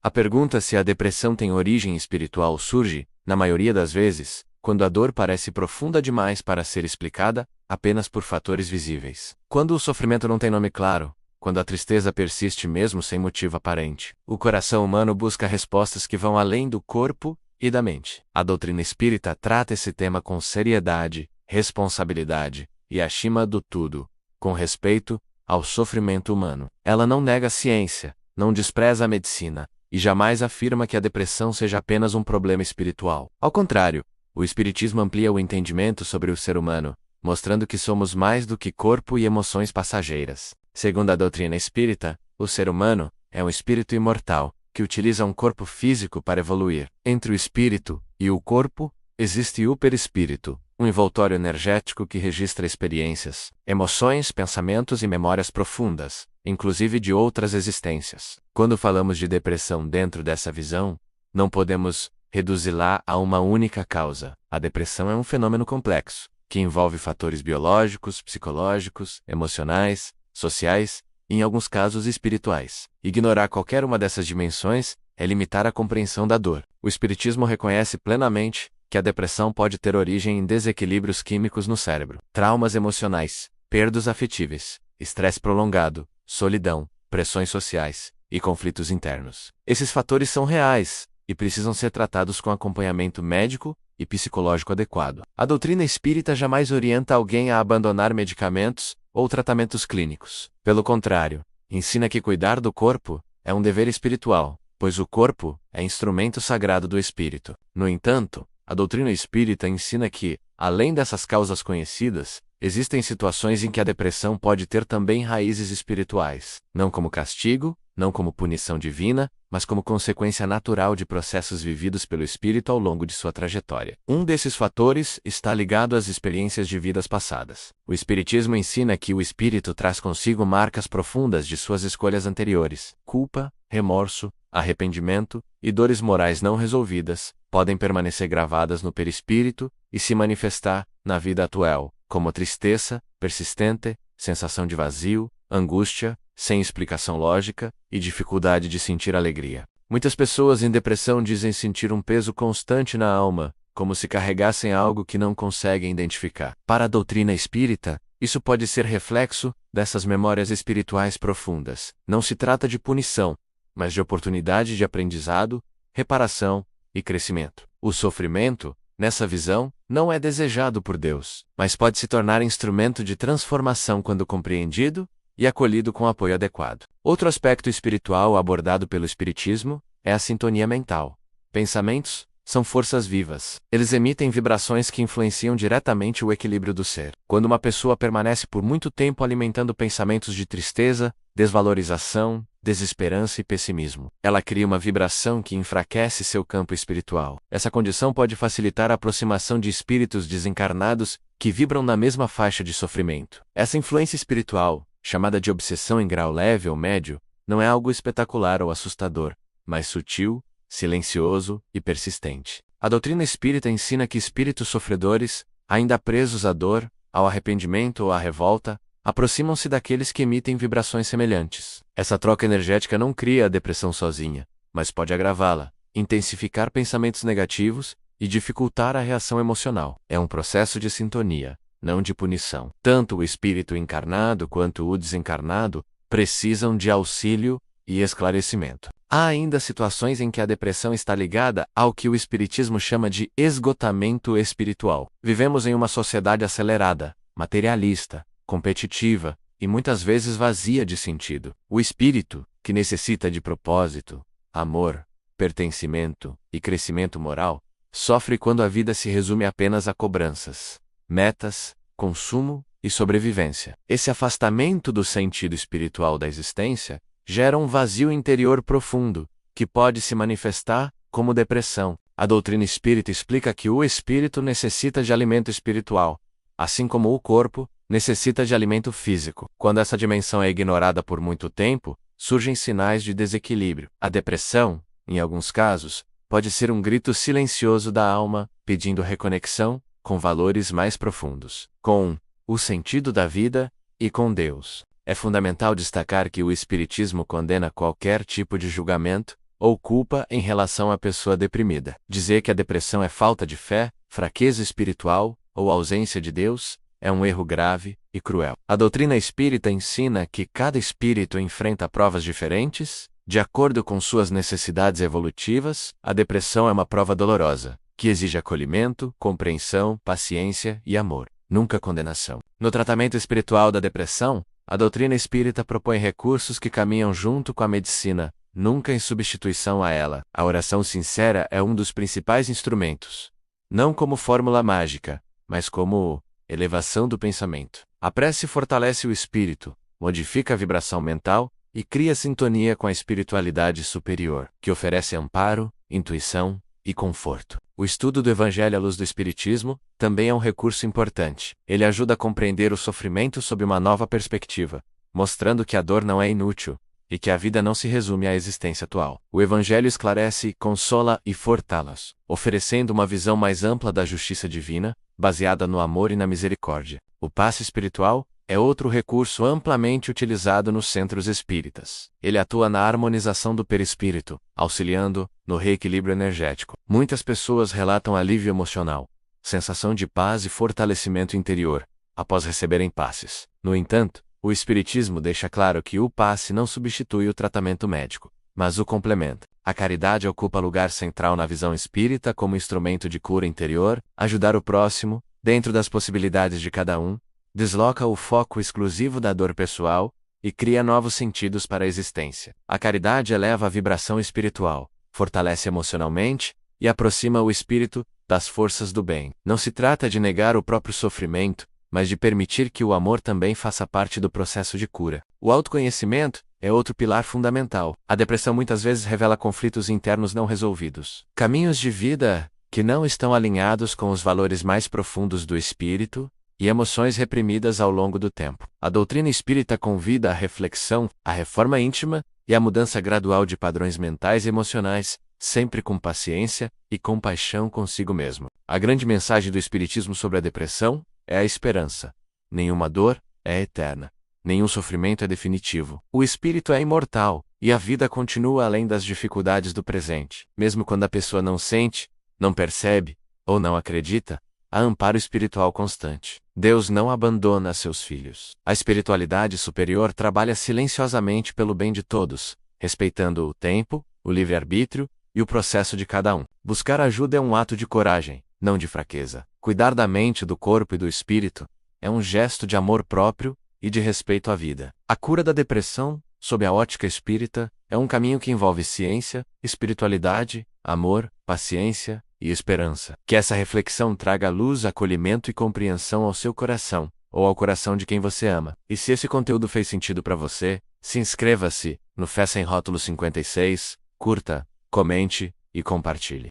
A pergunta se a depressão tem origem espiritual surge, na maioria das vezes, quando a dor parece profunda demais para ser explicada apenas por fatores visíveis. Quando o sofrimento não tem nome claro, quando a tristeza persiste mesmo sem motivo aparente, o coração humano busca respostas que vão além do corpo e da mente. A doutrina espírita trata esse tema com seriedade, responsabilidade e, acima do tudo, com respeito ao sofrimento humano. Ela não nega a ciência, não despreza a medicina, e jamais afirma que a depressão seja apenas um problema espiritual. Ao contrário, o Espiritismo amplia o entendimento sobre o ser humano, mostrando que somos mais do que corpo e emoções passageiras. Segundo a doutrina espírita, o ser humano é um espírito imortal, que utiliza um corpo físico para evoluir. Entre o espírito e o corpo, existe o perispírito, um envoltório energético que registra experiências, emoções, pensamentos e memórias profundas, inclusive de outras existências. Quando falamos de depressão dentro dessa visão, não podemos reduzi-la a uma única causa. A depressão é um fenômeno complexo, que envolve fatores biológicos, psicológicos, emocionais, sociais e, em alguns casos, espirituais. Ignorar qualquer uma dessas dimensões é limitar a compreensão da dor. O Espiritismo reconhece plenamente que a depressão pode ter origem em desequilíbrios químicos no cérebro, traumas emocionais, perdas afetivas, estresse prolongado, solidão, pressões sociais e conflitos internos. Esses fatores são reais e precisam ser tratados com acompanhamento médico e psicológico adequado. A doutrina espírita jamais orienta alguém a abandonar medicamentos ou tratamentos clínicos. Pelo contrário, ensina que cuidar do corpo é um dever espiritual, pois o corpo é instrumento sagrado do espírito. No entanto, a doutrina espírita ensina que, além dessas causas conhecidas, existem situações em que a depressão pode ter também raízes espirituais, não como castigo, não como punição divina, mas como consequência natural de processos vividos pelo espírito ao longo de sua trajetória. Um desses fatores está ligado às experiências de vidas passadas. O Espiritismo ensina que o espírito traz consigo marcas profundas de suas escolhas anteriores. Culpa, remorso, arrependimento e dores morais não resolvidas podem permanecer gravadas no perispírito e se manifestar, na vida atual, como tristeza persistente, sensação de vazio, angústia, sem explicação lógica, e dificuldade de sentir alegria. Muitas pessoas em depressão dizem sentir um peso constante na alma, como se carregassem algo que não conseguem identificar. Para a doutrina espírita, isso pode ser reflexo dessas memórias espirituais profundas. Não se trata de punição, mas de oportunidade de aprendizado, reparação e crescimento. O sofrimento, nessa visão, não é desejado por Deus, mas pode se tornar instrumento de transformação quando compreendido e acolhido com apoio adequado. Outro aspecto espiritual abordado pelo Espiritismo é a sintonia mental. Pensamentos são forças vivas. Eles emitem vibrações que influenciam diretamente o equilíbrio do ser. Quando uma pessoa permanece por muito tempo alimentando pensamentos de tristeza, desvalorização, desesperança e pessimismo, ela cria uma vibração que enfraquece seu campo espiritual. Essa condição pode facilitar a aproximação de espíritos desencarnados que vibram na mesma faixa de sofrimento. Essa influência espiritual, chamada de obsessão em grau leve ou médio, não é algo espetacular ou assustador, mas sutil, silencioso e persistente. A doutrina espírita ensina que espíritos sofredores, ainda presos à dor, ao arrependimento ou à revolta, aproximam-se daqueles que emitem vibrações semelhantes. Essa troca energética não cria a depressão sozinha, mas pode agravá-la, intensificar pensamentos negativos e dificultar a reação emocional. É um processo de sintonia, não de punição. Tanto o espírito encarnado quanto o desencarnado precisam de auxílio e esclarecimento. Há ainda situações em que a depressão está ligada ao que o Espiritismo chama de esgotamento espiritual. Vivemos em uma sociedade acelerada, materialista, competitiva e muitas vezes vazia de sentido. O espírito, que necessita de propósito, amor, pertencimento e crescimento moral, sofre quando a vida se resume apenas a cobranças, metas, consumo e sobrevivência. Esse afastamento do sentido espiritual da existência gera um vazio interior profundo, que pode se manifestar como depressão. A doutrina espírita explica que o espírito necessita de alimento espiritual, assim como o corpo necessita de alimento físico. Quando essa dimensão é ignorada por muito tempo, surgem sinais de desequilíbrio. A depressão, em alguns casos, pode ser um grito silencioso da alma, pedindo reconexão com valores mais profundos, com o sentido da vida e com Deus. É fundamental destacar que o Espiritismo condena qualquer tipo de julgamento ou culpa em relação à pessoa deprimida. Dizer que a depressão é falta de fé, fraqueza espiritual ou ausência de Deus é um erro grave e cruel. A doutrina espírita ensina que cada espírito enfrenta provas diferentes, de acordo com suas necessidades evolutivas. A depressão é uma prova dolorosa, que exige acolhimento, compreensão, paciência e amor, nunca condenação. No tratamento espiritual da depressão, a doutrina espírita propõe recursos que caminham junto com a medicina, nunca em substituição a ela. A oração sincera é um dos principais instrumentos, não como fórmula mágica, mas como elevação do pensamento. A prece fortalece o espírito, modifica a vibração mental e cria sintonia com a espiritualidade superior, que oferece amparo, intuição e conforto. O estudo do Evangelho à luz do Espiritismo também é um recurso importante. Ele ajuda a compreender o sofrimento sob uma nova perspectiva, mostrando que a dor não é inútil e que a vida não se resume à existência atual. O Evangelho esclarece, consola e fortalece, oferecendo uma visão mais ampla da justiça divina, baseada no amor e na misericórdia. O passe espiritual é outro recurso amplamente utilizado nos centros espíritas. Ele atua na harmonização do perispírito, auxiliando no reequilíbrio energético. Muitas pessoas relatam alívio emocional, sensação de paz e fortalecimento interior, após receberem passes. No entanto, o Espiritismo deixa claro que o passe não substitui o tratamento médico, mas o complementa. A caridade ocupa lugar central na visão espírita como instrumento de cura interior. Ajudar o próximo, dentro das possibilidades de cada um, desloca o foco exclusivo da dor pessoal e cria novos sentidos para a existência. A caridade eleva a vibração espiritual, fortalece emocionalmente e aproxima o espírito das forças do bem. Não se trata de negar o próprio sofrimento, mas de permitir que o amor também faça parte do processo de cura. O autoconhecimento é outro pilar fundamental. A depressão muitas vezes revela conflitos internos não resolvidos, caminhos de vida que não estão alinhados com os valores mais profundos do espírito e emoções reprimidas ao longo do tempo. A doutrina espírita convida à reflexão, à reforma íntima e à mudança gradual de padrões mentais e emocionais, sempre com paciência e compaixão consigo mesmo. A grande mensagem do Espiritismo sobre a depressão é a esperança. Nenhuma dor é eterna. Nenhum sofrimento é definitivo. O espírito é imortal, e a vida continua além das dificuldades do presente. Mesmo quando a pessoa não sente, não percebe, ou não acredita, há amparo espiritual constante. Deus não abandona seus filhos. A espiritualidade superior trabalha silenciosamente pelo bem de todos, respeitando o tempo, o livre-arbítrio e o processo de cada um. Buscar ajuda é um ato de coragem, não de fraqueza. Cuidar da mente, do corpo e do espírito é um gesto de amor próprio e de respeito à vida. A cura da depressão, sob a ótica espírita, é um caminho que envolve ciência, espiritualidade, amor, paciência e esperança. Que essa reflexão traga luz, acolhimento e compreensão ao seu coração, ou ao coração de quem você ama. E se esse conteúdo fez sentido para você, se inscreva-se no Fé Sem Rótulo 56, curta, comente e compartilhe.